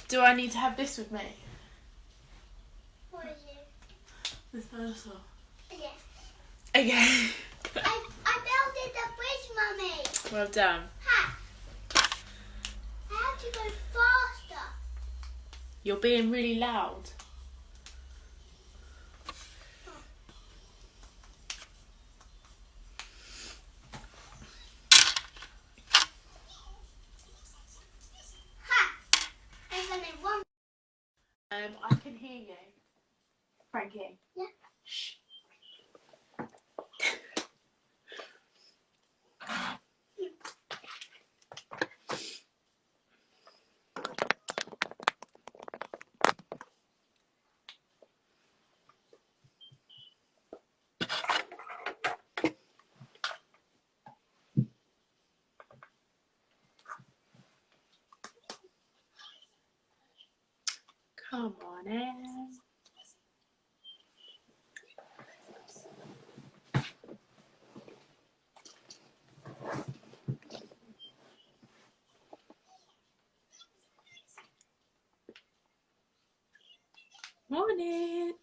Do I need to have this with me? What is it? This dinosaur. Yeah. Okay. I built it the bridge, Mummy. Well done. Ha! I have to go faster. You're being really loud. Ha! I'm gonna run. I can hear you. Frankie. Yeah. Shh. Come on in. Morning.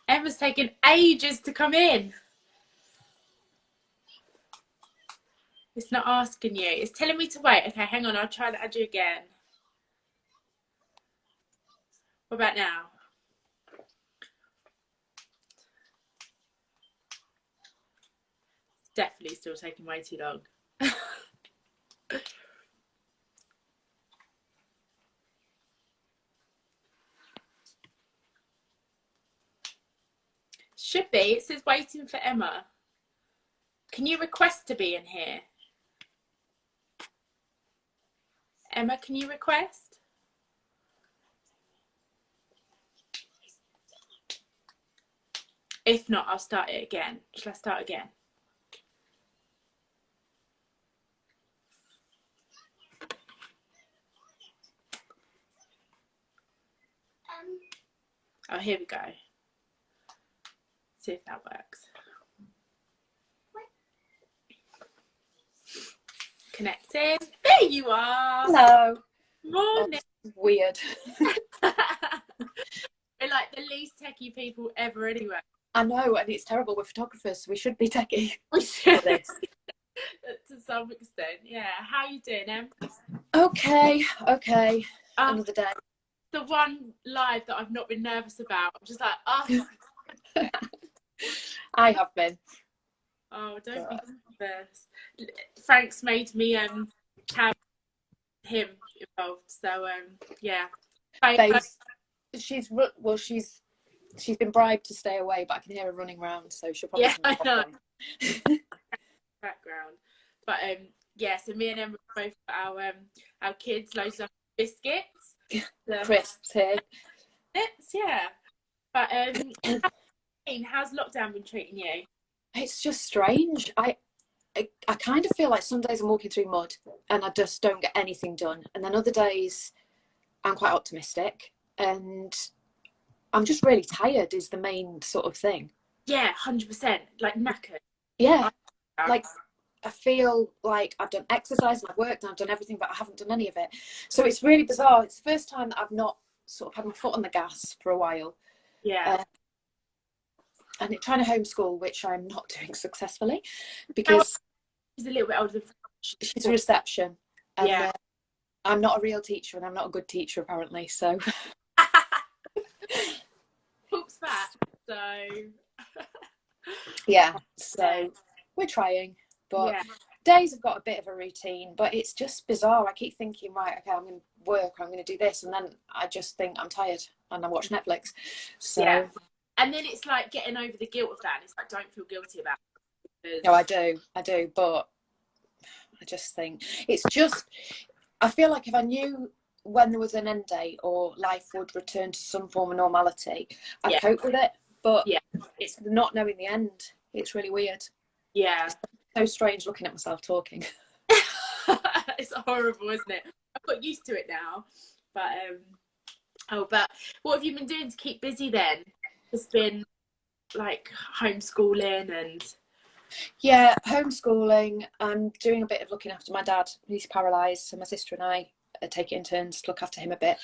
Emma's taken ages to come in. It's not asking you. It's telling me to wait. Okay, hang on. I'll try to add you again. What about now? It's definitely still taking way too long. Should be. It says waiting for Emma. Can you request to be in here? Emma, can you request? If not, I'll start it again. Shall I start again? Oh, here we go. See if that works. Connecting. There you are. Hello. Morning. Weird. We're like the least techie people ever anyway. I know, and it's terrible. We're photographers, so we should be techie. We should. This. To some extent, yeah. How you doing, Em? Okay. Another day. The one live that I've not been nervous about. I'm just like, oh. I have been. Oh, don't be nervous. Frank's made me have him involved. So yeah. She's been bribed to stay away, but I can hear her running around, so she'll probably. Yeah, I know. Background, but yeah. So me and Emma both got our kids loads of biscuits, crisps here. Yeah. But how's lockdown been treating you? It's just strange. I kind of feel like some days I'm walking through mud and I just don't get anything done, and then other days I'm quite optimistic and I'm just really tired is the main sort of thing. Yeah, 100%. Like knackered. Yeah, like I feel like I've done exercise and I've worked and I've done everything, but I haven't done any of it. So it's really bizarre. It's the first time that I've not sort of had my foot on the gas for a while. Yeah. And trying to homeschool, which I'm not doing successfully because she's a little bit older than she's a reception. And, yeah. I'm not a real teacher and I'm not a good teacher apparently. So. Oops, that. So. Yeah. So we're trying, but. Yeah. Days have got a bit of a routine, but it's just bizarre. I keep thinking, right, okay, I'm going to work, I'm going to do this, and then I just think I'm tired and I watch Netflix. So yeah. And then it's like getting over the guilt of that. And it's like, don't feel guilty about it. No, I do, but I just think it's just. I feel like if I knew when there was an end date or life would return to some form of normality, I'd cope with it. But it's not knowing the end. It's really weird. Yeah. So strange looking at myself talking. It's horrible, isn't it? I've got used to it now. But but what have you been doing to keep busy then? It's been like homeschooling and yeah, homeschooling. I'm doing a bit of looking after my dad. He's paralysed, so my sister and I take it in turns to look after him a bit.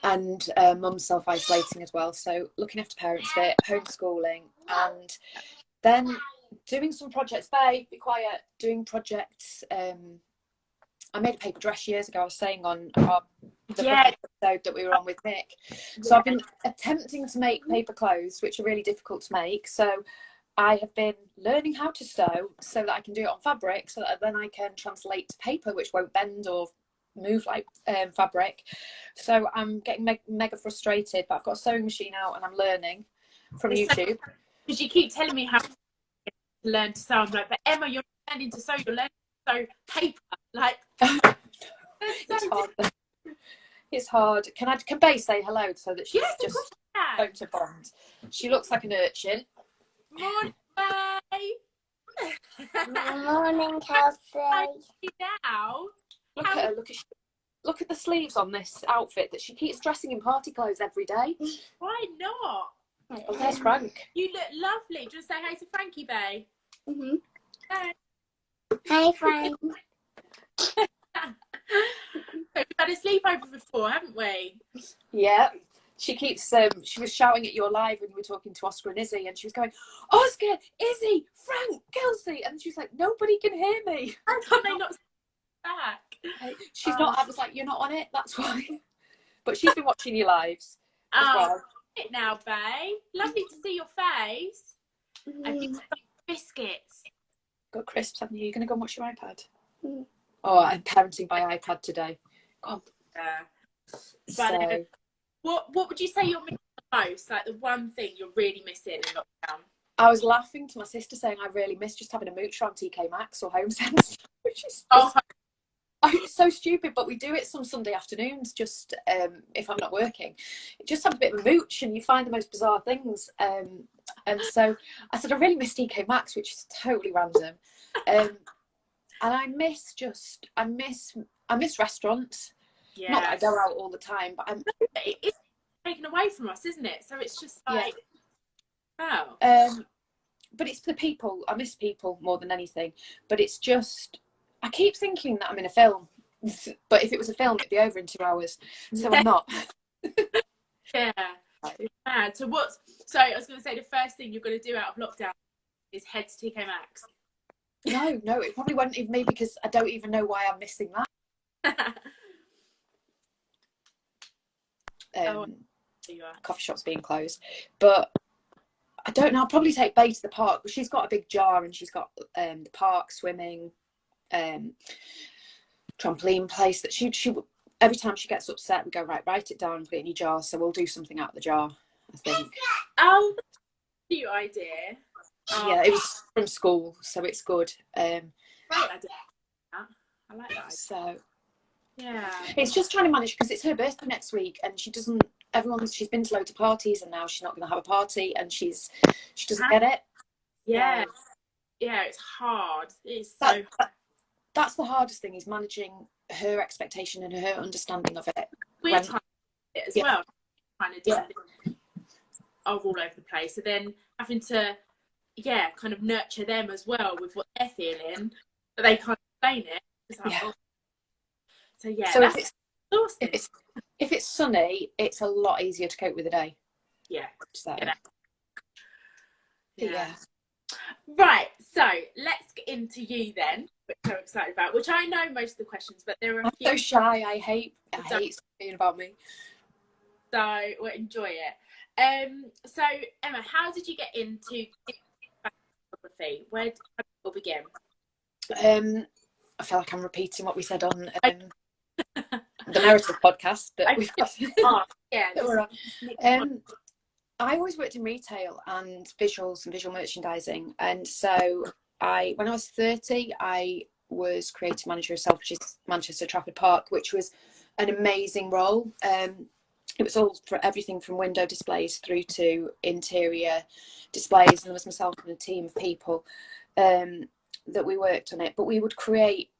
And mum's self-isolating as well, so looking after parents a bit, homeschooling, and then doing some projects. Babe, be quiet. Doing projects. I made a paper dress years ago. I was saying on the episode that we were on with Nick. So I've been attempting to make paper clothes, which are really difficult to make. So I have been learning how to sew so that I can do it on fabric, so that then I can translate to paper, which won't bend or move like fabric. So I'm getting mega frustrated, but I've got a sewing machine out and I'm learning from YouTube. Because you keep telling me how to learn to sew. I'm like, but Emma, you're learning to sew. You're learning to sew paper. Like, it's hard. It's hard. Can Bay say hello so that she's just going to bond? She looks like an urchin. Morning, Bay. Morning, Kelcie. Now, look at her. Look at the sleeves on this outfit that she keeps dressing in party clothes every day. Why not? Oh, there's Frank. You look lovely. Do you want to say hi to Frankie, Bay? Mm-hmm. Hey. Hi, Frank. We've had a sleepover before, haven't we? Yeah. She keeps. She was shouting at your live when you were talking to Oscar and Izzy, and she was going, "Oscar, Izzy, Frank, Kelcie," and she was like, "Nobody can hear me." How can they not back? She's not. I was like, "You're not on it. That's why." But she's been watching your lives as well. It now, Bay. Lovely to see your face. I think biscuits. Got crisps, haven't you? You're going to go and watch your iPad? Mm. Oh, I'm parenting by iPad today. Go on. But what would you say you're missing the most? Like the one thing you're really missing in lockdown? I was laughing to my sister saying I really miss just having a mooch on TK Maxx or Home Sense, which is it's so stupid, but we do it some Sunday afternoons just if I'm not working. Just have a bit of a mooch and you find the most bizarre things. And so I said I really miss TK Maxx, which is totally random. And I miss restaurants. Yeah. Not that I go out all the time, but it's taken away from us, isn't it? So it's just like, wow. But it's the people. I miss people more than anything. But it's just, I keep thinking that I'm in a film. But if it was a film, it'd be over in 2 hours. So I'm not. Yeah. So I was going to say the first thing you're going to do out of lockdown is head to TK Maxx. No, it probably won't even be because I don't even know why I'm missing that. Coffee shop's being closed, but I don't know. I'll probably take Bay to the park. She's got a big jar and she's got the park, swimming, trampoline place that she every time she gets upset we go, write it down and put it in your jar, so we'll do something out of the jar, I think. Oh, cute idea. Yeah, it was from school, so it's good. Great idea. I like that idea. So yeah, it's just trying to manage because it's her birthday next week and she's been to loads of parties and now she's not going to have a party and she doesn't get it. Yeah, it's hard. It's so that's the hardest thing, is managing her expectation and her understanding of it. We're trying to do it as well. Kind of different things are all over the place. So then having to kind of nurture them as well with what they're feeling, but they can't explain it. It's like, So if it's sunny, it's a lot easier to cope with the day. Yeah. So Right, so let's get into you then, which I'm excited about, which I know most of the questions, but there are a few. I'm so shy. I hate speaking about me. So we'll enjoy it. So Emma, how did you get into photography? Where did it all begin? I feel like I'm repeating what we said on the narrative podcast that we've got. That we're on. I always worked in retail and visuals and visual merchandising, and so when I was 30, I was creative manager of Selfridges Manchester Trafford Park, which was an amazing role. It was all for everything from window displays through to interior displays, and there was myself and a team of people that we worked on it. But we would create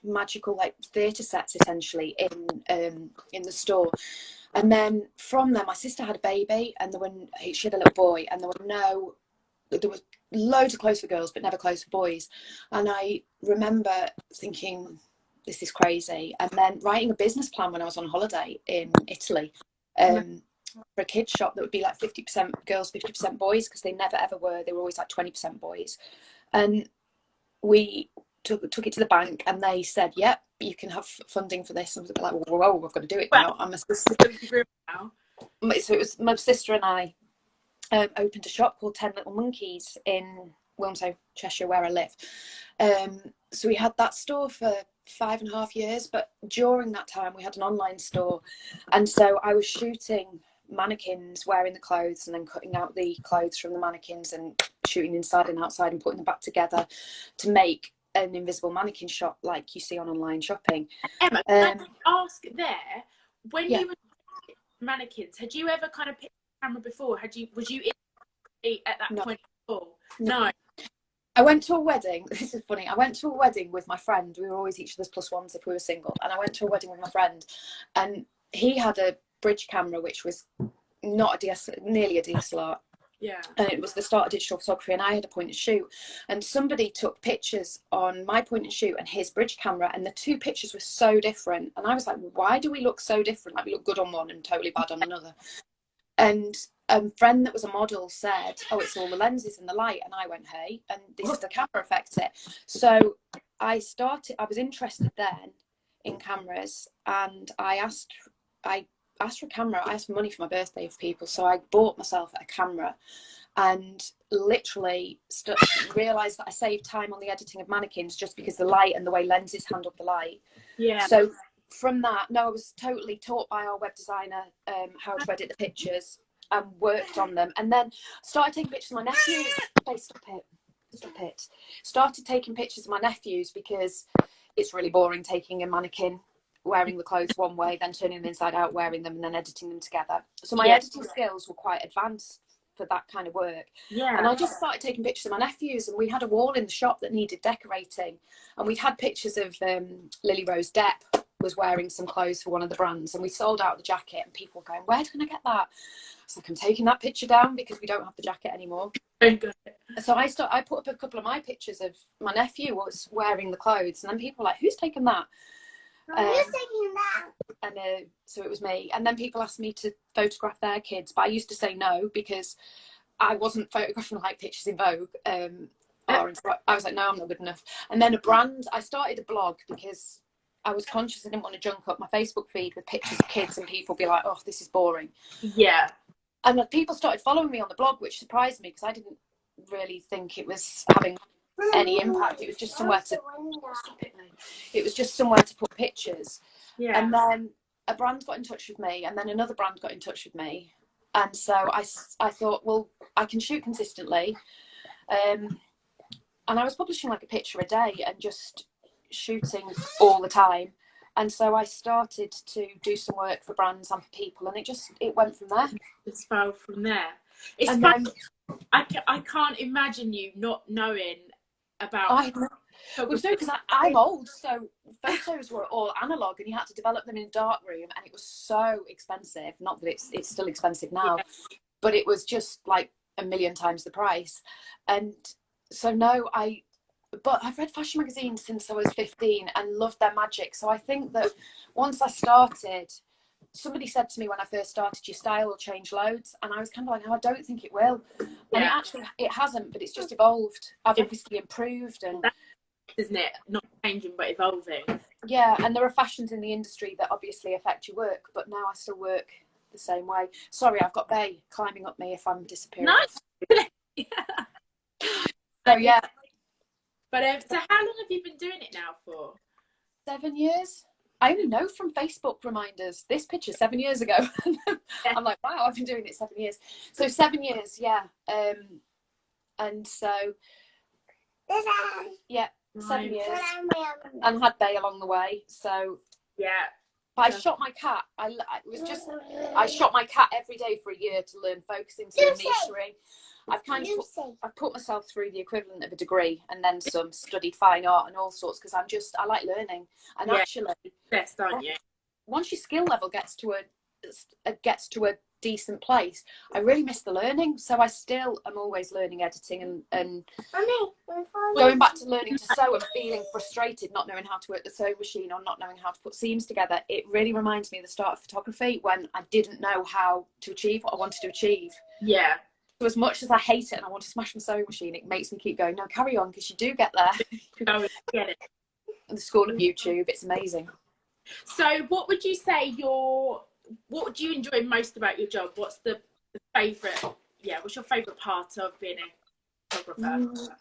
magical theatre sets essentially in the store. And then from there, my sister had a baby, and she had a little boy, and there was loads of clothes for girls, but never clothes for boys. And I remember thinking, this is crazy. And then writing a business plan when I was on holiday in Italy, for a kids shop that would be like 50% girls, 50% boys, because they never ever were. They were always like 20% boys. And we took it to the bank, and they said, yep, you can have funding for this. And I was like, whoa, I've got to do it now. I'm a sister. So it was my sister and I opened a shop called 10 Little Monkeys in Wilmslow, Cheshire, where I live. So we had that store for 5.5 years, but during that time we had an online store, and so I was shooting mannequins wearing the clothes and then cutting out the clothes from the mannequins and shooting inside and outside and putting them back together to make an invisible mannequin shop like you see on online shopping. Emma, can I ask there, when yeah. you were mannequins, had you ever kind of picked the camera before? Was you in at that point before? No. I went to a wedding. This is funny. I went to a wedding with my friend. We were always each other's plus ones if we were single. And I went to a wedding with my friend, and he had a bridge camera, which was not a nearly a DSLR. Yeah. And it was the start of digital photography, and I had a point and shoot. And somebody took pictures on my point and shoot and his bridge camera, and the two pictures were so different. And I was like, why do we look so different? Like, we look good on one and totally bad on another. And a friend that was a model said, oh, it's all the lenses and the light. And I went, hey, and this is the camera affects it. So I was interested then in cameras, and I asked for a camera. I asked for money for my birthday for people. So I bought myself a camera, and literally realised that I saved time on the editing of mannequins just because the light and the way lenses handled the light. Yeah. So from that, I was totally taught by our web designer how to edit the pictures and worked on them. And then started taking pictures of my nephews. Hey, stop it. Started taking pictures of my nephews because it's really boring taking a mannequin wearing the clothes one way, then turning them inside out, wearing them, and then editing them together. So my editing skills were quite advanced for that kind of work. Yeah. And I just started taking pictures of my nephews, and we had a wall in the shop that needed decorating, and we'd had pictures of Lily Rose Depp was wearing some clothes for one of the brands, and we sold out the jacket, and people were going, where can I get that? I was like, I'm taking that picture down because we don't have the jacket anymore. So I put up a couple of my pictures of my nephew was wearing the clothes, and then people were like, who's taken that? Who's taking that? And so it was me. And then people asked me to photograph their kids, but I used to say no because I wasn't photographing like pictures in Vogue. I was like, no, I'm not good enough. And then I started a blog because I was conscious I didn't want to junk up my Facebook feed with pictures of kids and people be like, oh, this is boring. Yeah. And people started following me on the blog, which surprised me because I didn't really think it was having any impact. It was just somewhere to put pictures. Yeah. And then a brand got in touch with me, and then another brand got in touch with me, and so I thought, well, I can shoot consistently, and I was publishing like a picture a day and just shooting all the time. And so I started to do some work for brands and for people, and it went from there. It spiraled from there. It's fun. I can't imagine you not knowing about. Because I'm old, so photos were all analog, and you had to develop them in a dark room, and it was so expensive. Not that it's still expensive now, but it was just like a million times the price. And so but I've read fashion magazines since I was 15 and loved their magic. So I think that once I started, somebody said to me when I first started, your style will change loads. And I was kind of like, no, I don't think it will. And it hasn't, but it's just evolved. I've obviously improved. And isn't it? Not changing, but evolving. Yeah, and there are fashions in the industry that obviously affect your work, but now I still work the same way. Sorry, I've got Bay climbing up me if I'm disappearing. Nice. So, yeah. But so how long have you been doing it now for? 7 years. I only know from Facebook reminders. This picture 7 years ago. I'm like, wow, I've been doing it 7 years. So 7 years, yeah. And so, yeah, 7 years. And had Bay along the way. So, yeah. But I shot my cat. I shot my cat every day for a year to learn focusing, to learn metering. I've put myself through the equivalent of a degree and then some, studied fine art and all sorts, because I like learning. And actually, best, aren't you? Once your skill level gets to a decent place, I really miss the learning. So I still am always learning editing and going back to learning to sew and feeling frustrated not knowing how to work the sewing machine or not knowing how to put seams together. It really reminds me of the start of photography when I didn't know how to achieve what I wanted to achieve. Yeah. So as much as I hate it and I want to smash my sewing machine, it makes me keep going, no, carry on, because you do get there. Oh, get it. The school of YouTube, it's amazing. So what would you say what do you enjoy most about your job? What's the favourite, what's your favourite part of being a photographer?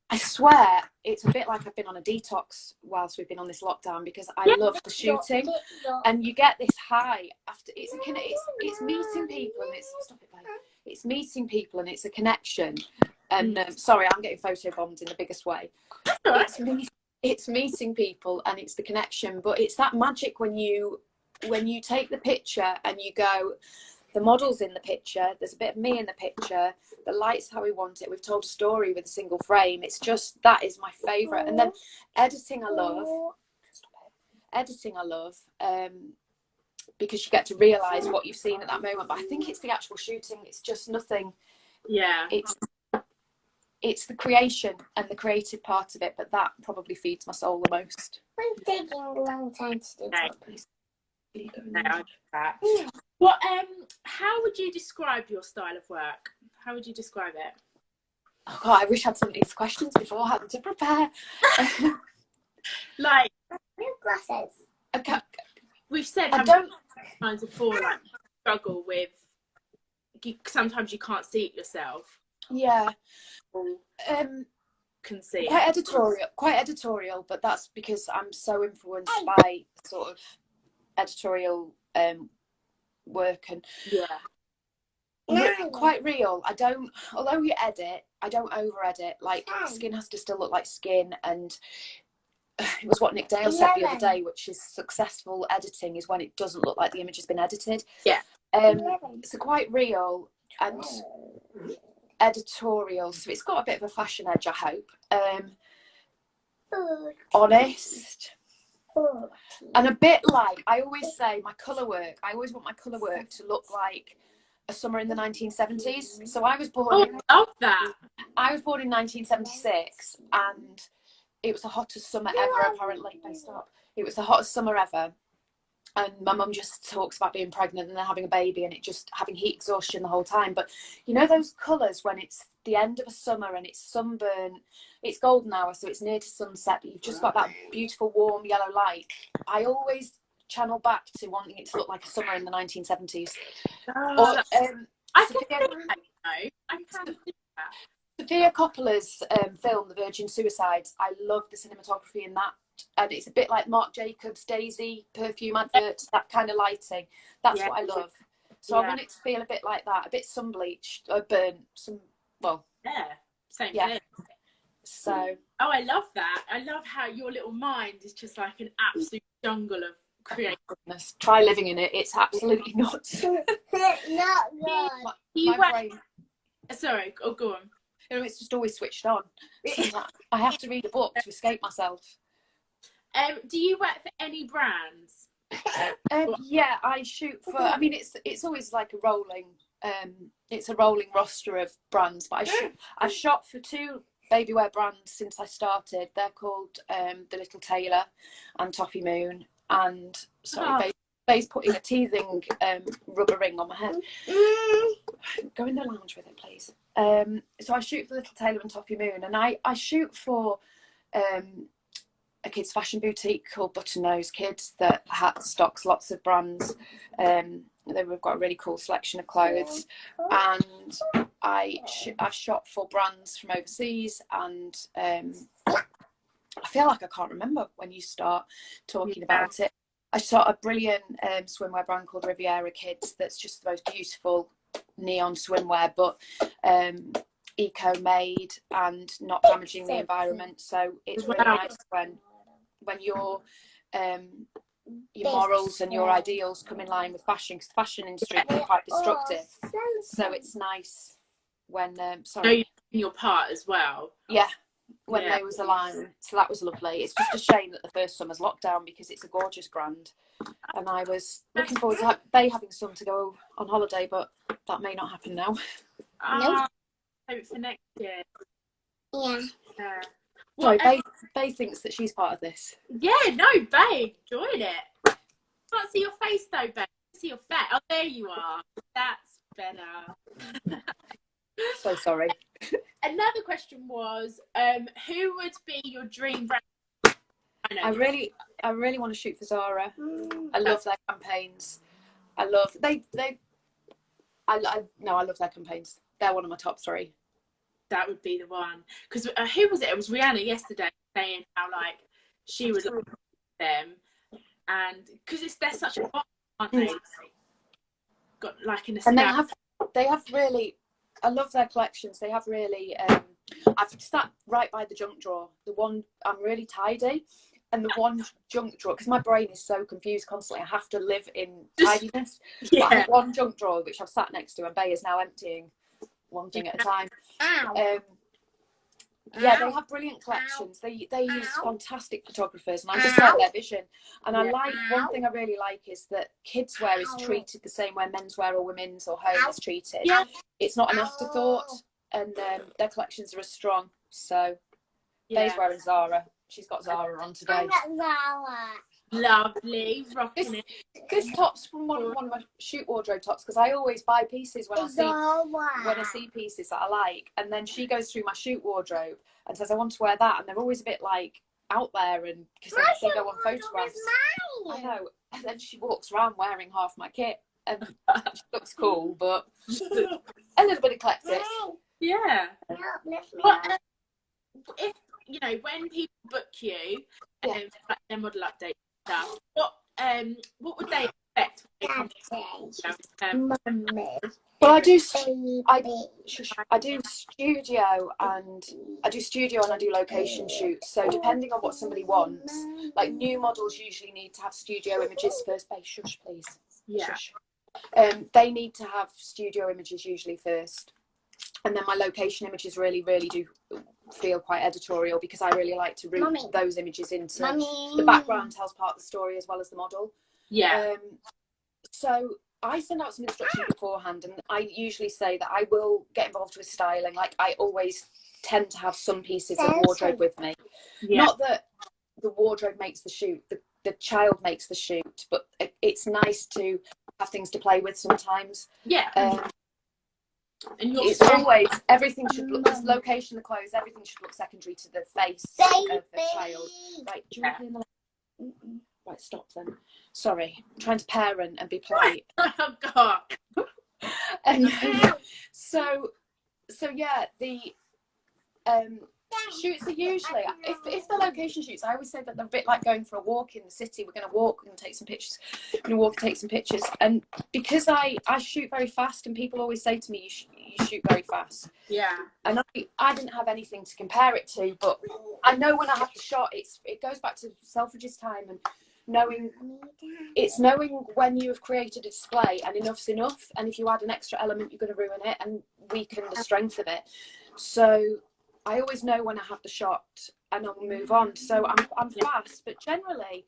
I swear it's a bit like I've been on a detox whilst we've been on this lockdown, because I love the shooting and you get this high after. It's meeting people and it's meeting people and it's a connection. And sorry, I'm getting photobombed in the biggest way. It's meeting people and it's the connection, but it's that magic when you take the picture and you go, the model's in the picture, there's a bit of me in the picture, the light's how we want it, we've told a story with a single frame. It's just, that is my favourite. And then editing I love because you get to realise what you've seen at that moment. But I think it's the actual shooting, it's just nothing. Yeah. It's the creation and the creative part of it, but that probably feeds my soul the most. It's taking a long time to do that. What how would you describe your style of work? How would you describe it? Oh God, I wish I had some of these questions beforehand to prepare. Like glasses. Okay. We've said times before, like struggle with sometimes you can't see it yourself. Yeah. Can see quite editorial, but that's because I'm so influenced by sort of editorial work and quite real. Although you edit, I don't over edit. Like skin has to still look like skin, and it was what Nick Dale said the other day, which is successful editing is when it doesn't look like the image has been edited. Yeah. So quite real and editorial, so it's got a bit of a fashion edge, I hope. Honest and a bit like, I always say, my colour work, I always want my colour work to look like a summer in the 1970s. So I was born I love that. I was born in 1976 and it was the hottest summer ever, apparently. It was the hottest summer ever. And my mum just talks about being pregnant and then having a baby and it just having heat exhaustion the whole time. But you know those colours when it's the end of a summer and it's sunburn, it's golden hour, so it's near to sunset, but you've just got that beautiful warm yellow light. I always channel back to wanting it to look like a summer in the 1970s. I can see that. Sofia Coppola's film, The Virgin Suicides, I love the cinematography in that. And it's a bit like Marc Jacobs' Daisy perfume adverts, that kind of lighting. That's what I love. So I want it to feel a bit like that, a bit sun bleached or burnt. Same thing. So. Oh, I love that. I love how your little mind is just like an absolute jungle of creativeness. Try living in it. It's absolutely nuts. My brain. Sorry, go on. It's just always switched on. I have to read a book to escape myself. Do you work for any brands? Yeah, I shoot for. I mean, it's always like a rolling. It's a rolling roster of brands. But I've shot for 2 baby wear brands since I started. They're called The Little Tailor and Toffee Moon. And sorry, Bay's putting a teething rubber ring on my head. Go in the lounge with it, please. So I shoot for Little Tailor and Toffee Moon, and I shoot for a kids fashion boutique called Butternose Kids that stocks lots of brands. They've got a really cool selection of clothes, and I've shot for brands from overseas, and I feel like I can't remember when you start talking about it. I shot a brilliant swimwear brand called Riviera Kids that's just the most beautiful neon swimwear, but eco-made and not damaging the environment. So it's really nice when your morals and your ideals come in line with fashion, because the fashion industry can be quite destructive. So it's nice when you're doing your part as well. Yeah, when they was aligned, so that was lovely. It's just a shame that the first summer's locked down because it's a gorgeous brand, and I was looking forward to they having some to go on holiday, but that may not happen now. Nope. Hope for next year. Yeah. Well, Sorry, Bae thinks that she's part of this. yeah, no, Bae, enjoyed it. Can't see your face though, Bae. See your fat. Oh, there you are. That's better. So sorry. Another question was, who would be your dream brand? I really want to shoot for Zara. I love their campaigns. I love I love their campaigns. They're one of my top 3. That would be the one. Because who was it? It was Rihanna yesterday saying how like she would love them, and because they're such a box, aren't they? Got like an and they have really. I love their collections. They have really. I've sat right by the junk drawer. The one I'm really tidy, and the one junk drawer because my brain is so confused constantly. I have to live in tidiness. Yeah. But I have one junk drawer which I've sat next to, and Bae is now emptying one thing at a time. Yeah, they have brilliant collections. They use fantastic photographers, and I just like their vision. And I like one thing I really like is that kids wear is treated the same way menswear or women's or home is treated. Yeah. It's not an afterthought, and their collections are as strong. So Bae's wearing Zara. She's got Zara on today. Lovely, rocking it. This top's from one of my shoot wardrobe tops because I always buy pieces when I see pieces that I like, and then she goes through my shoot wardrobe and says I want to wear that, and they're always a bit like out there, and because they go on photographs. I know, and then she walks around wearing half my kit, and she looks cool, but a little bit eclectic. Yeah. But if you know when people book you, like their model update stuff, what would they expect when they come to Well, I do studio, and I do location shoots. So depending on what somebody wants, like new models usually need to have studio images first. Bae, shush, please. Yeah. Shush. They need to have studio images usually first, and then my location images really do feel quite editorial because I really like to root those images into the background tells part of the story as well as the model. Yeah. So I send out some instructions beforehand, and I usually say that I will get involved with styling. Like I always tend to have some pieces of wardrobe with me. Yeah. Not that the wardrobe makes the shoot, the child makes the shoot, but it's nice to have things to play with sometimes. Yeah. And it's always, everything should look, this location, the clothes, everything should look secondary to the face of the child. Right, do you want to be in the... Right, stop then. Sorry, I'm trying to parent and be polite. Oh, God. And so yeah, the shoots are usually, if the location shoots, I always say that they're a bit like going for a walk in the city. We're going to walk and take some pictures. We're going to walk and take some pictures. And because I shoot very fast, and people always say to me, you shoot very fast. Yeah. And I didn't have anything to compare it to, but I know when I have the shot, it goes back to Selfridge's time, and knowing when you have created a display and enough's enough, and if you add an extra element, you're going to ruin it and weaken the strength of it. So I always know when I have the shot and I'll move on. So I'm fast, but generally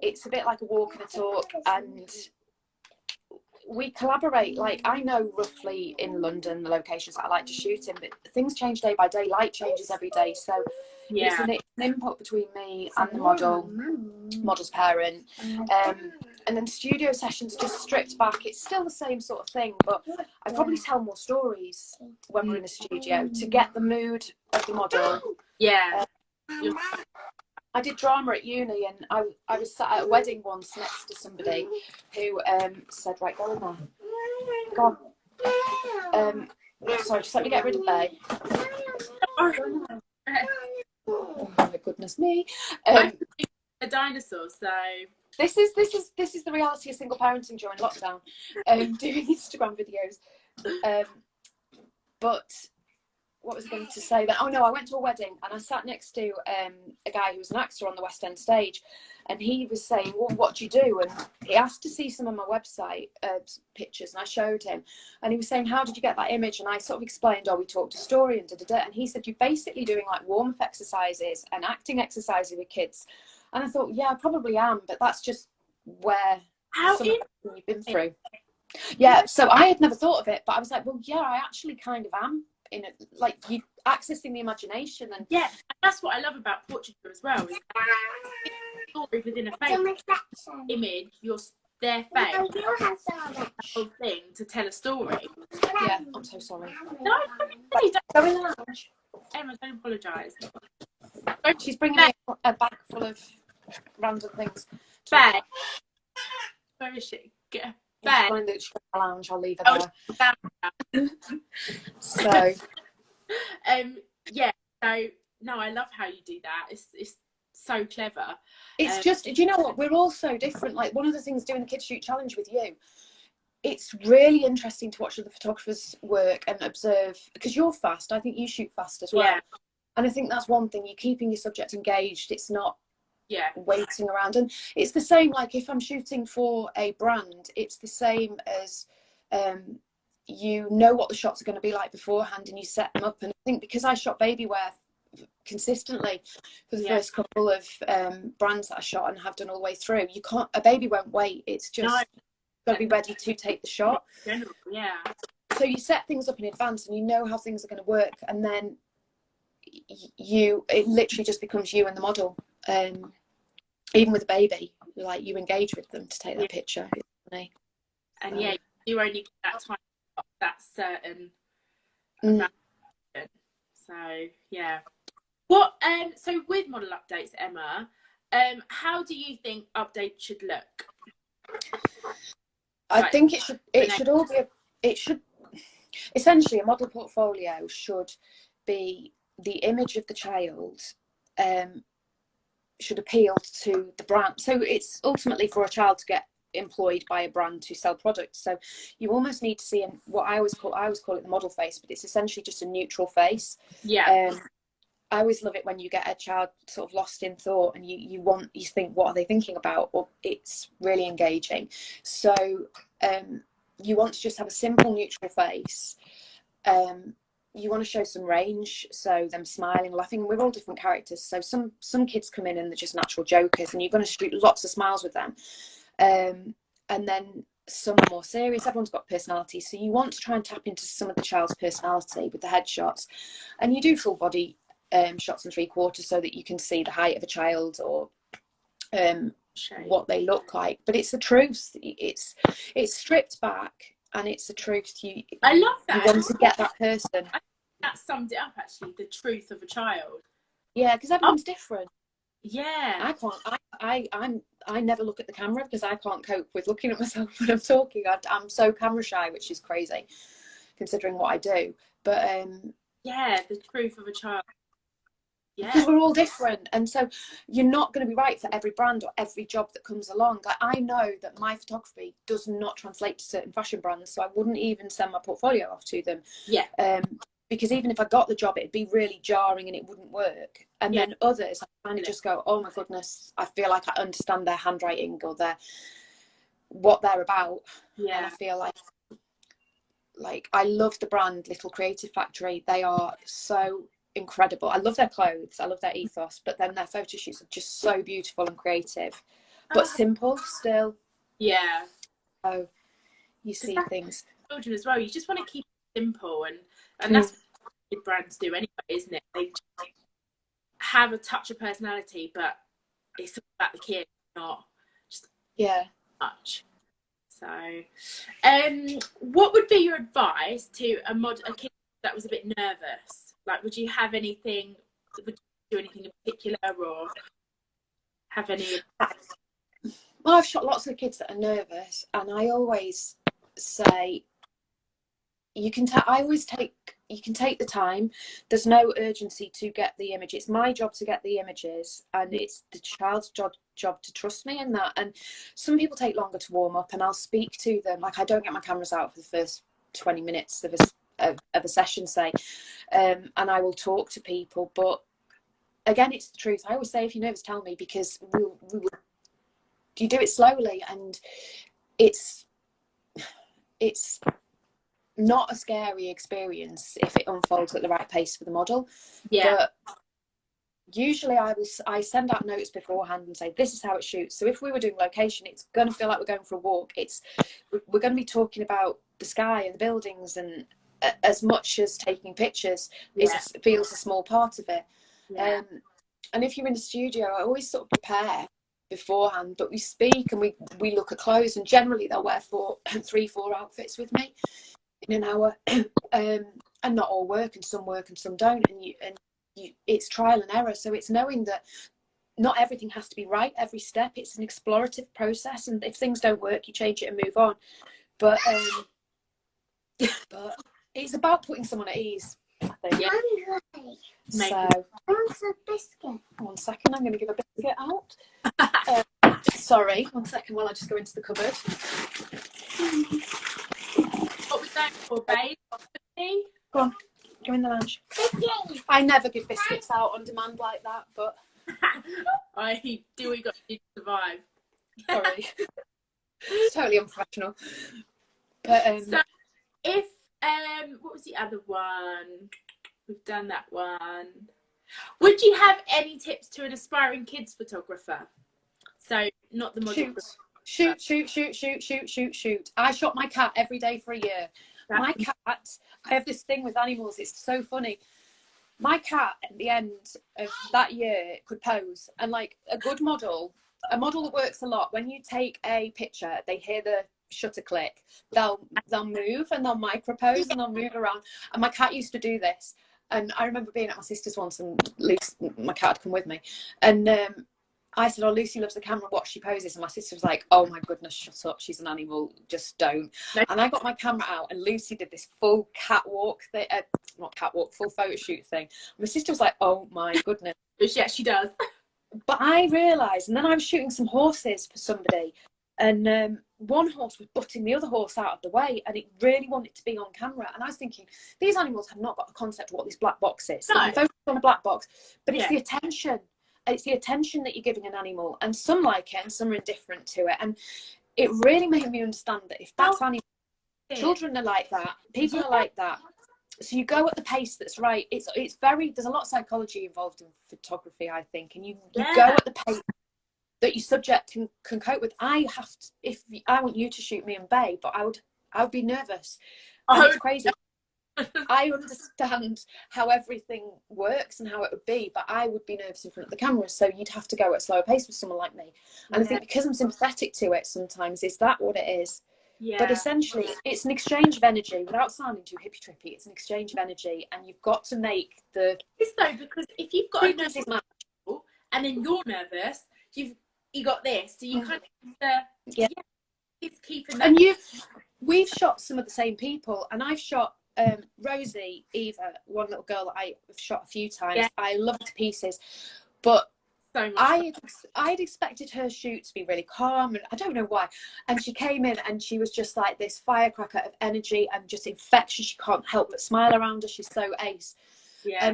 it's a bit like a walk and a talk, and we collaborate. Like I know roughly in London the locations that I like to shoot in, but things change day by day. Light changes every day, so it's an input between me and the model's parent. And then studio sessions are just stripped back. It's still the same sort of thing, but I probably tell more stories when we're in the studio to get the mood of the model. Yeah. I did drama at uni, and I was sat at a wedding once next to somebody who said, right, go in there. Go on. Sorry, just let me get rid of Bae. Oh my goodness me. A dinosaur, so this is the reality of single parenting during lockdown. Doing Instagram videos. But what was I going to say then? Oh no, I went to a wedding and I sat next to a guy who was an actor on the West End stage, and he was saying, well, what do you do? And he asked to see some of my website pictures, and I showed him, and he was saying, how did you get that image? And I sort of explained, oh, we talked a story and da-da-da. And he said, you're basically doing like warm-up exercises and acting exercises with kids. And I thought, yeah, I probably am, but that's just where some of the you've been through. Yeah, so I had never thought of it, but I was like, well, yeah, I actually kind of am in it, like you accessing the imagination. And yeah, and that's what I love about portraiture as well. Is story within a face image, their face, the whole thing to tell a story. Yeah, I'm so sorry. No, don't, Go in the lounge. Emma, don't apologise. She's bringing me a bag full of random things. Bag. Where is she? Get a bag. She's going to the lounge. I'll leave her there. So, yeah. So no, I love how you do that. It's so clever. It's just, do you know what? We're all so different. Like one of the things doing the Kids Shoot Challenge with you, it's really interesting to watch the photographers work and observe, because you're fast. I think you shoot fast as well. Yeah. And I think that's one thing, you're keeping your subject engaged. It's not waiting around. And it's the same, like if I'm shooting for a brand, it's the same as you know what the shots are going to be like beforehand and you set them up. And I think because I shot baby wear consistently for the first couple of brands that I shot and have done all the way through, you can't, a baby won't wait. It's just got to be ready to take the shot. Yeah. So you set things up in advance and you know how things are going to work, and then it literally just becomes you and the model. Even with a baby, like you engage with them to take that picture. And you only get that time, that certain so yeah. What so with model updates, Emma, how do you think updates should look? I think it should all be essentially a model portfolio should be the image of the child, should appeal to the brand. So it's ultimately for a child to get employed by a brand to sell products. So you almost need to see what I always call it the model face, but it's essentially just a neutral face. Yeah. I always love it when you get a child sort of lost in thought and you think, what are they thinking about? Or it's really engaging. So you want to just have a simple neutral face. You want to show some range, so them smiling, laughing. We're all different characters, so some kids come in and they're just natural jokers, and you're going to shoot lots of smiles with them. And then some are more serious. Everyone's got personality, so you want to try and tap into some of the child's personality with the headshots, and you do full body shots and 3/4 so that you can see the height of a child or what they look like. But it's the truth. It's stripped back. And it's the truth. I love that. You want to get that person. That summed it up, actually. The truth of a child. Yeah, because everyone's different. Yeah. I can't. I never look at the camera because I can't cope with looking at myself when I'm talking. I'm so camera shy, which is crazy, considering what I do. But yeah, the truth of a child. Yeah, because we're all different, and so you're not going to be right for every brand or every job that comes along. Like I know that my photography does not translate to certain fashion brands, so I wouldn't even send my portfolio off to them. Yeah. Because even if I got the job, it'd be really jarring and it wouldn't work. And then others, I kind of just go, oh my goodness, I feel like I understand their handwriting or what they're about. Yeah. And I feel like I love the brand Little Creative Factory. They are so incredible. I love their clothes, I love their ethos, but then their photo shoots are just so beautiful and creative, but simple still. Yeah. So you see things. Children as well, you just want to keep it simple, and that's what brands do anyway, isn't it? They have a touch of personality, but it's about the kid, not just much. So what would be your advice to a kid that was a bit nervous? Like, would you have anything, would you do anything in particular, or have any? Well, I've shot lots of kids that are nervous, and I always say you can take the time. There's no urgency to get the image. It's my job to get the images, and it's the child's job to trust me in that. And some people take longer to warm up, and I'll speak to them. Like, I don't get my cameras out for the first 20 minutes of a session, say, and I will talk to people. But again, it's the truth. I always say, if you're nervous, tell me, because we will you do it slowly, and it's not a scary experience if it unfolds at the right pace for the model. Yeah. But usually I send out notes beforehand and say, this is how it shoots. So if we were doing location, it's going to feel like we're going for a walk. We're going to be talking about the sky and the buildings, and as much as taking pictures feels a small part of it. Yeah. And if you're in the studio, I always sort of prepare beforehand, but we speak and we look at clothes, and generally they'll wear 4 outfits with me in an hour. And not all work, and some don't, and it's trial and error. So it's knowing that not everything has to be right every step. It's an explorative process, and if things don't work, you change it and move on. But it's about putting someone at ease, I think. Yeah. So Wants a biscuit. 1 second, I'm going to give a biscuit out. Sorry, 1 second while I just go into the cupboard. What was that for, babe? Go on, go in the lounge. Biscuit. I never give biscuits out on demand like that, but I do what you got to do to survive. sorry. It's totally unprofessional. But So if what was the other one? We've done that one. Would you have any tips to an aspiring kids photographer? So not the model. Shoot. I shot my cat every day for a year. My cat, I have this thing with animals, it's so funny. My cat at the end of that year could pose, and like a good model, a model that works a lot, when you take a picture, they hear the shutter click, they'll move and they'll micro pose and they'll move around. And my cat used to do this, and I remember being at my sister's once, and Lucy, my cat, had come with me, and I said, oh, Lucy loves the camera, watch she poses. And my sister was like, oh my goodness, shut up, she's an animal, just don't. No. And I got my camera out, and Lucy did this full catwalk thing, not catwalk, full photo shoot thing. My sister was like, oh my goodness. Yeah, she does. But I realised, and then I was shooting some horses for somebody, and one horse was butting the other horse out of the way, and it really wanted to be on camera. And I was thinking, these animals have not got a concept of what this black box is. So you focus on a black box, but it's the attention. It's the attention that you're giving an animal, and some like it and some are indifferent to it. And it really made me understand that if that's animal, children are like that, people are like that. So you go at the pace that's right. It's very, there's a lot of psychology involved in photography, I think, and you go at the pace that your subject can cope with. I have to, if I want you to shoot me and Bay, but I would be nervous. It's crazy. I understand how everything works and how it would be, but I would be nervous in front of the camera, so you'd have to go at a slower pace with someone like me. And I think because I'm sympathetic to it sometimes, is that what it is? Yeah. But essentially, it's an exchange of energy. Without sounding too hippy-trippy, it's an exchange of energy, and you've got to make the... It's though, because if you've got a nervous and then you're nervous, you got this, so you kind of it's keeping that. And we've shot some of the same people, and I've shot Rosie, Eva, one little girl that I've shot a few times. Yeah. I love her to pieces, but so much I'd expected her shoot to be really calm, and I don't know why. And she came in and she was just like this firecracker of energy and just infectious. She can't help but smile around her. She's so ace. Yeah.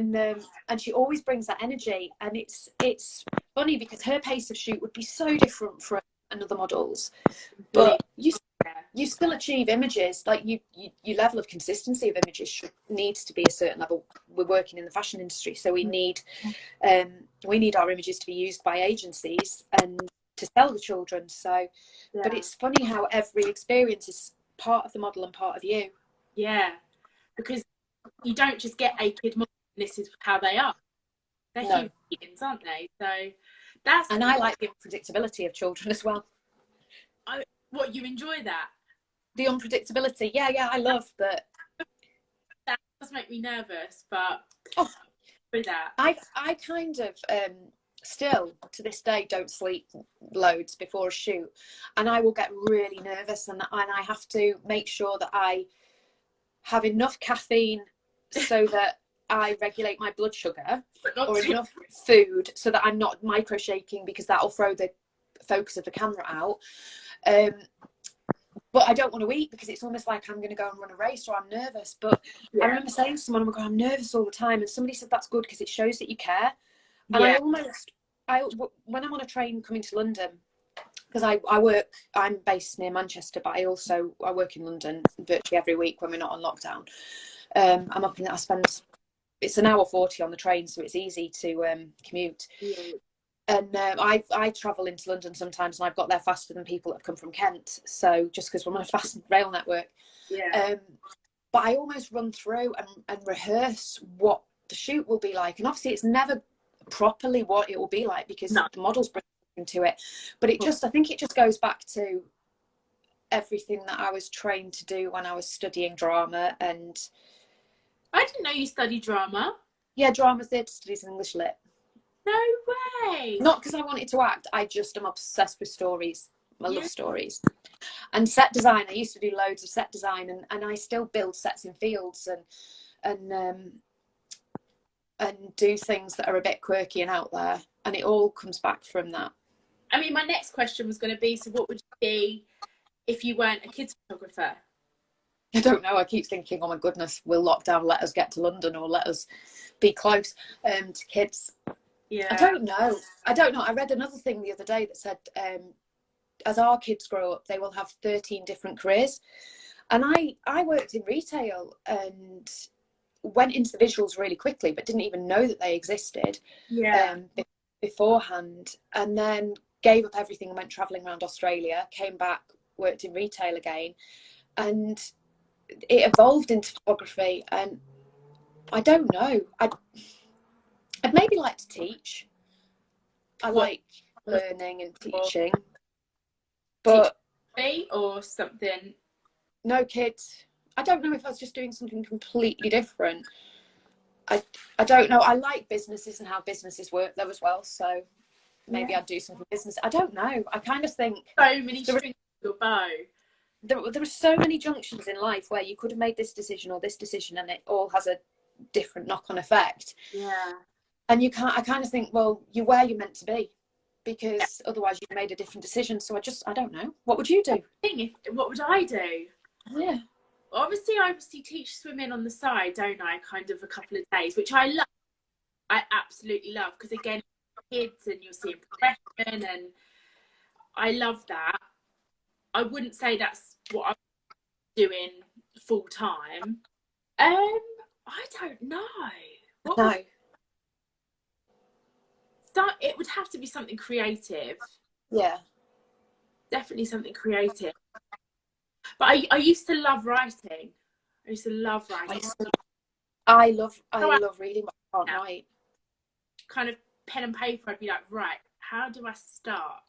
And she always brings that energy, and it's funny because her pace of shoot would be so different from another model's, but you still achieve images. Like your level of consistency of images needs to be a certain level. We're working in the fashion industry, so we need our images to be used by agencies and to sell the children. So but it's funny how every experience is part of the model and part of you. Yeah, because you don't just get a kid model and this is how they are. They're human beings, aren't they? So and I like the unpredictability of children as well. What, you enjoy that? The unpredictability, yeah, I love that. That does make me nervous, but with that, I kind of still to this day don't sleep loads before a shoot, and I will get really nervous, and I have to make sure that I have enough caffeine so that I regulate my blood sugar, or enough food so that I'm not micro shaking, because that'll throw the focus of the camera out. But I don't want to eat because it's almost like I'm going to go and run a race, or I'm nervous. But I remember saying to someone, I'm nervous all the time, and somebody said that's good because it shows that you care. And when I'm on a train coming to London, because I'm based near Manchester, but I work in London virtually every week when we're not on lockdown. I'm up in, it's an hour 40 on the train, so it's easy to commute. Yeah. And I travel into London sometimes, and I've got there faster than people that have come from Kent. So just because we're on a fast rail network. Yeah. But I almost run through and rehearse what the shoot will be like. And obviously it's never properly what it will be like, because the models bring into it. But I think it just goes back to everything that I was trained to do when I was studying drama. And I didn't know you studied drama. yeah, drama, theatre studies and English lit. No way. Not because I wanted to act, I just am obsessed with stories. I love stories. And set design, I used to do loads of set design, and I still build sets in fields and do things that are a bit quirky and out there, and it all comes back from that. I mean, my next question was going to be, so what would you be if you weren't a kids photographer? I don't know. I keep thinking, oh my goodness, will lockdown let us get to London or let us be close to kids? Yeah. I don't know. I read another thing the other day that said, as our kids grow up, they will have 13 different careers. And I worked in retail and went into the visuals really quickly, but didn't even know that they existed beforehand. And then gave up everything and went travelling around Australia, came back, worked in retail again. And it evolved into photography. And I don't know. I'd maybe like to teach. I like learning and teaching. But or something. No kids. I don't know if I was just doing something completely different. I don't know. I like businesses and how businesses work though as well. So maybe I'd do something business. I don't know. I kind of think so many strings to your bow. There are so many junctions in life where you could have made this decision or this decision, and it all has a different knock-on effect. Yeah. And I kind of think, well, you're where you're meant to be, because otherwise you've made a different decision. So I don't know. What would you do? What would I do? Yeah. Obviously teach swimming on the side, don't I? Kind of a couple of days, which I love. I absolutely love, because again, kids and you're seeing progression, and I love that. I wouldn't say that's what I'm doing full time. I don't know. No. It would have to be something creative. Yeah. Definitely something creative. But I used to love writing. I used to love writing. I love reading, but I can't write. Kind of pen and paper, I'd be like, right, how do I start?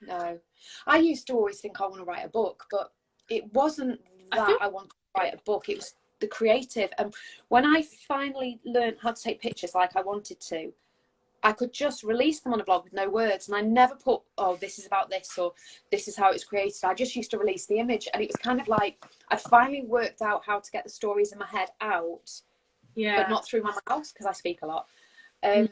No. I used to always think I want to write a book, but it wasn't that I wanted to write a book. It was the creative. And when I finally learned how to take pictures like I wanted to, I could just release them on a blog with no words. And I never put, oh, this is about this, or this is how it's created. I just used to release the image. And it was kind of like I finally worked out how to get the stories in my head out, but not through my mouth, because I speak a lot. And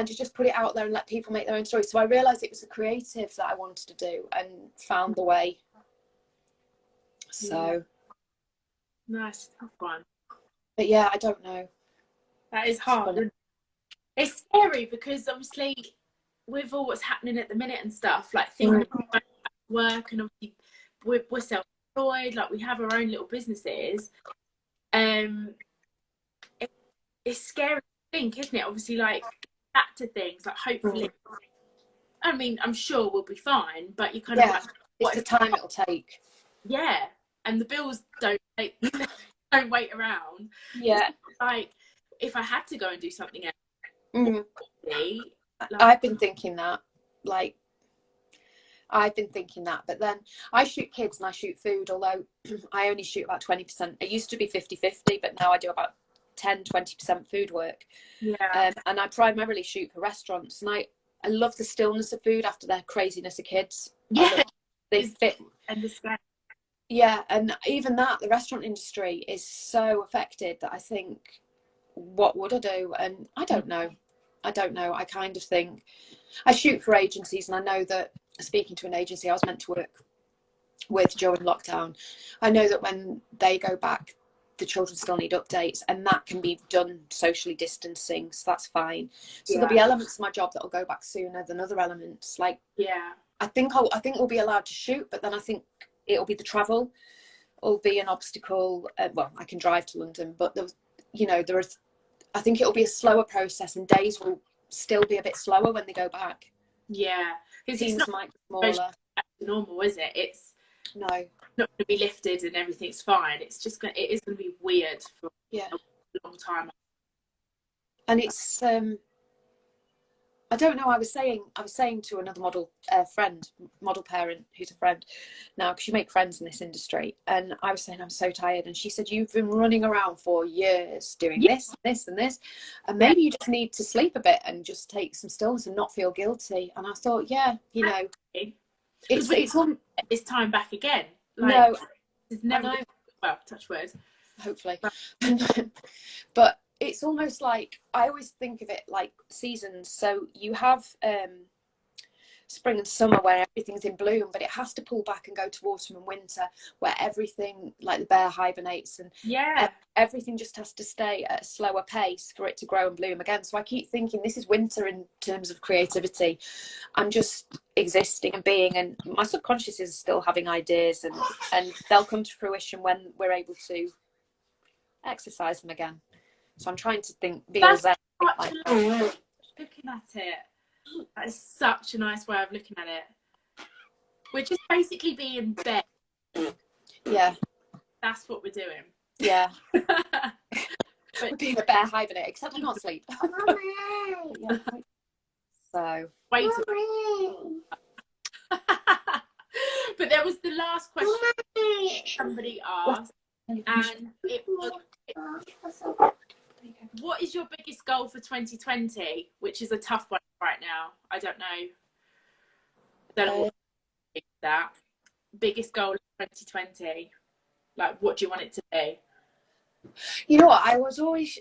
to just put it out there and let people make their own stories. So I realised it was the creative that I wanted to do, and found the way. So nice, tough one. But yeah, I don't know. That is hard. It's scary, because obviously with all what's happening at the minute and stuff, like things like work, and obviously we're self-employed, like we have our own little businesses. It's scary to think, isn't it? Obviously, like back to things, like hopefully, I mean, I'm sure we'll be fine, but you kind of like, it's the time it'll take. Yeah, and the bills don't wait around. Yeah, like if I had to go and do something else, I've been thinking that, but then I shoot kids and I shoot food, although I only shoot about 20%. It used to be 50-50, but now I do about 10-20% food work. And I primarily shoot for restaurants, and I love the stillness of food after their craziness of kids. They fit. And the scale. Yeah, and even that, the restaurant industry is so affected that I think, what would I do? And I don't know. I kind of think, I shoot for agencies, and I know that, speaking to an agency I was meant to work with during lockdown, I know that when they go back, the children still need updates, and that can be done socially distancing, so that's fine. So there'll be elements of my job that'll go back sooner than other elements, like I think we'll be allowed to shoot, but then I think it'll be the travel will be an obstacle. Well, I can drive to London, but I think it'll be a slower process, and days will still be a bit slower when they go back. Yeah, because it's Teams not might be smaller. Normal, is it? It's No, not going to be lifted and everything's fine. It's just it is going to be weird for yeah, a long time. and it's I don't know. I was saying to another model parent who's a friend now, because you make friends in this industry, and I was saying I'm so tired, and she said you've been running around for years doing this, this, and this, and maybe you just need to sleep a bit and just take some stillness and not feel guilty. And I thought, yeah, you know, it's time back again. Like, no, it's never. Well, touch wood. Hopefully, but it's almost like I always think of it like seasons. So you have spring and summer where everything's in bloom, but it has to pull back and go to autumn and winter where everything, like the bear hibernates, and everything just has to stay at a slower pace for it to grow and bloom again. So I keep thinking this is winter in terms of creativity. I'm just existing and being, and my subconscious is still having ideas, and they'll come to fruition when we're able to exercise them again. So I'm trying to be all zen. Looking at it, that is such a nice way of looking at it. We're just basically being in bed. Yeah, that's what we're doing. Yeah. But we're being a bear hibernate, except I can't sleep. Yeah. So wait. But there was the last question somebody asked, and it was, what is your biggest goal for 2020? Which is a tough one right now. I don't know what that biggest goal of 2020. Like, what do you want it to be? You know what? I was always,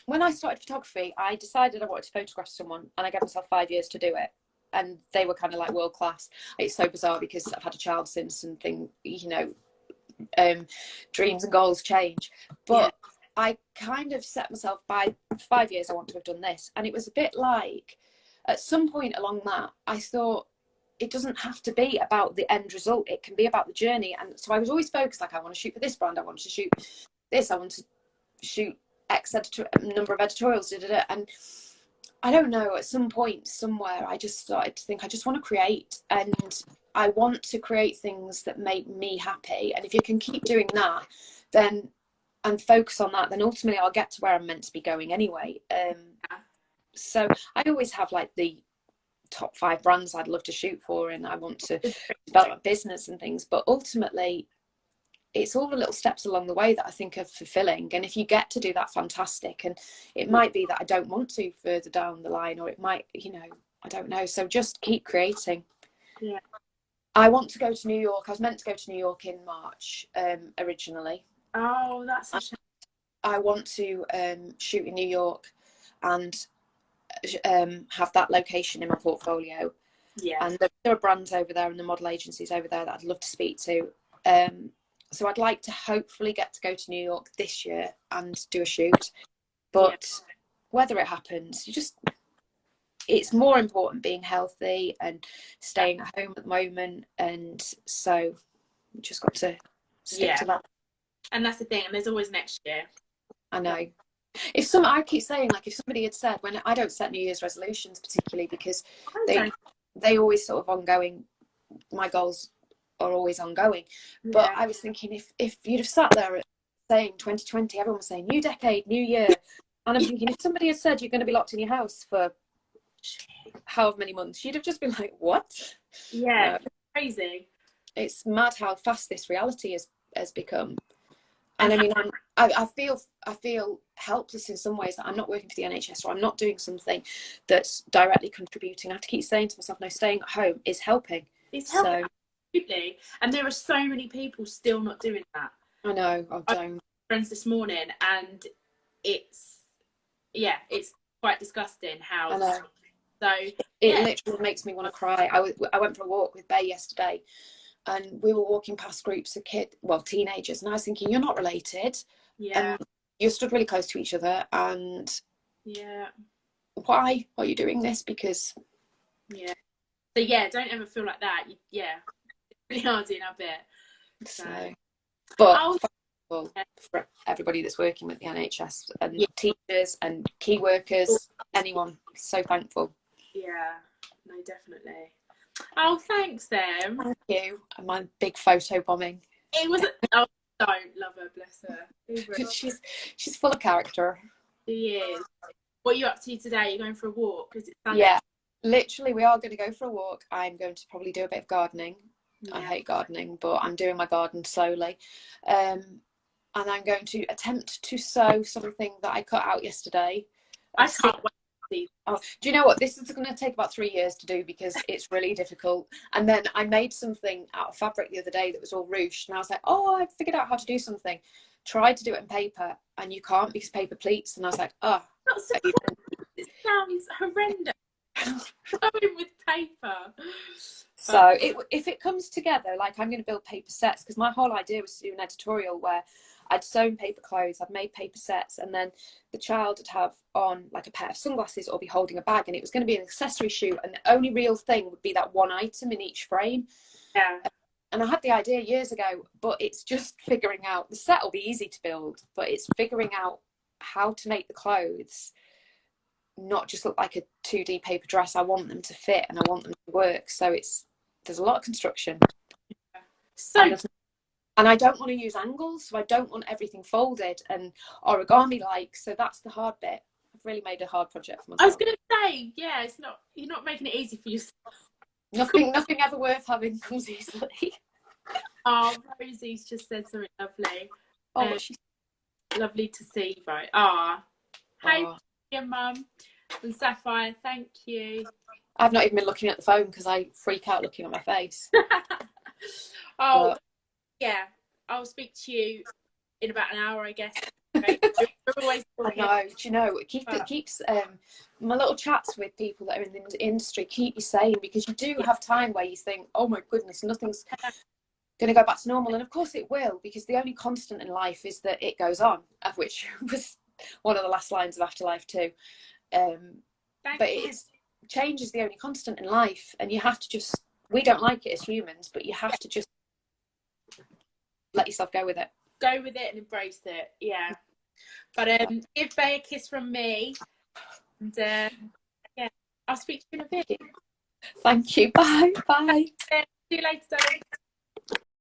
when I started photography, I decided I wanted to photograph someone, and I gave myself 5 years to do it. And they were kind of like world class. It's so bizarre because I've had a child since, and dreams and goals change. But I kind of set myself by 5 years, I want to have done this. And it was a bit like, at some point along that, I thought, it doesn't have to be about the end result. It can be about the journey. And so I was always focused, like, I want to shoot for this brand. I want to shoot this. I want to shoot X number of editorials. And I don't know, at some point somewhere, I just started to think, I just want to create, and I want to create things that make me happy. And if you can keep doing that, then, and focus on that, then ultimately I'll get to where I'm meant to be going anyway. So I always have like the top 5 brands I'd love to shoot for, and I want to develop a business and things, but ultimately it's all the little steps along the way that I think are fulfilling. And if you get to do that, fantastic. And it might be that I don't want to further down the line, or it might, I don't know. So just keep creating. Yeah. I want to go to New York. I was meant to go to New York in March originally. Oh, that's a shame. I want to shoot in New York and have that location in my portfolio. Yeah. And there are brands over there and the model agencies over there that I'd love to speak to. So I'd like to hopefully get to go to New York this year and do a shoot. But whether it happens, it's more important being healthy and staying at home at the moment. And so we just got to stick to that. And that's the thing. And there's always next year. I know. I keep saying, like, if somebody had said, when I don't set New Year's resolutions particularly, because they always sort of ongoing, my goals are always ongoing. But I was thinking, if you'd have sat there saying 2020, everyone was saying new decade, new year, and I'm thinking, if somebody had said you're going to be locked in your house for however many months, you'd have just been like, what? It's crazy. It's mad how fast this reality has become. And I mean, I feel helpless in some ways, that I'm not working for the NHS, or I'm not doing something that's directly contributing. I have to keep saying to myself, no, staying at home is helping. It's helping, absolutely. And there are so many people still not doing that. I know. I had friends this morning, and it's quite disgusting how. I know. So it literally makes me want to cry. I went for a walk with Bay yesterday, and we were walking past groups of teenagers, and I was thinking, you're not related. And you're stood really close to each other, and why are you doing this? Because So yeah, don't ever feel like that. Yeah, really hard doing our bit. So, but Oh, thankful for everybody that's working with the NHS and yeah. teachers and key workers, anyone. So thankful. Yeah, no, definitely. Oh, thanks, Em. Thank you. And my big photo bombing. It was. Oh, don't love her, bless her. she's full of character. She is. What are you up to today? You're going for a walk? Is it Sunday? Yeah, literally, we are going to go for a walk. I'm going to probably do a bit of gardening. Yeah. I hate gardening, but I'm doing my garden slowly. And I'm going to attempt to sow something that I cut out yesterday. I can't wait to see. Oh, do you know what? This is going to take about 3 years to do because it's really difficult. And then I made something out of fabric the other day that was all ruched. And I was like, oh, I figured out how to do something. Tried to do it in paper and you can't because paper pleats. And I was like, oh. Not surprised. It sounds horrendous. Going with paper. So if it comes together, like I'm going to build paper sets, because my whole idea was to do an editorial where I'd sewn paper clothes, I'd made paper sets, and then the child would have on like a pair of sunglasses or be holding a bag, and it was going to be an accessory shoot, and the only real thing would be that one item in each frame. Yeah. And I had the idea years ago, but it's just figuring out, the set will be easy to build, but it's figuring out how to make the clothes not just look like a 2D paper dress. I want them to fit and I want them to work. So there's a lot of construction. So, and I don't want to use angles, so I don't want everything folded and origami like. So that's the hard bit. I've really made a hard project for myself. I was going to say, yeah, you're not making it easy for yourself. Nothing ever worth having comes easily. Oh, Rosie's just said something lovely. Oh, she's lovely to see, right? Ah, hey, oh. your mum and Sapphire, thank you. I've not even been looking at the phone because I freak out looking at my face. Oh, yeah. I'll speak to you in about an hour, I guess. Okay. I know. Do you know? It keeps my little chats with people that are in the industry keep you sane, because you do have time where you think, oh my goodness, nothing's going to go back to normal, and of course it will, because the only constant in life is that it goes on, of which was one of the last lines of Afterlife too. But change is the only constant in life, and you have to just, we don't like it as humans, but you have to just let yourself go with it. Go with it and embrace it, yeah. But give Bay a kiss from me, and yeah, I'll speak to you in a bit. Thank you. Bye. See you later, darling.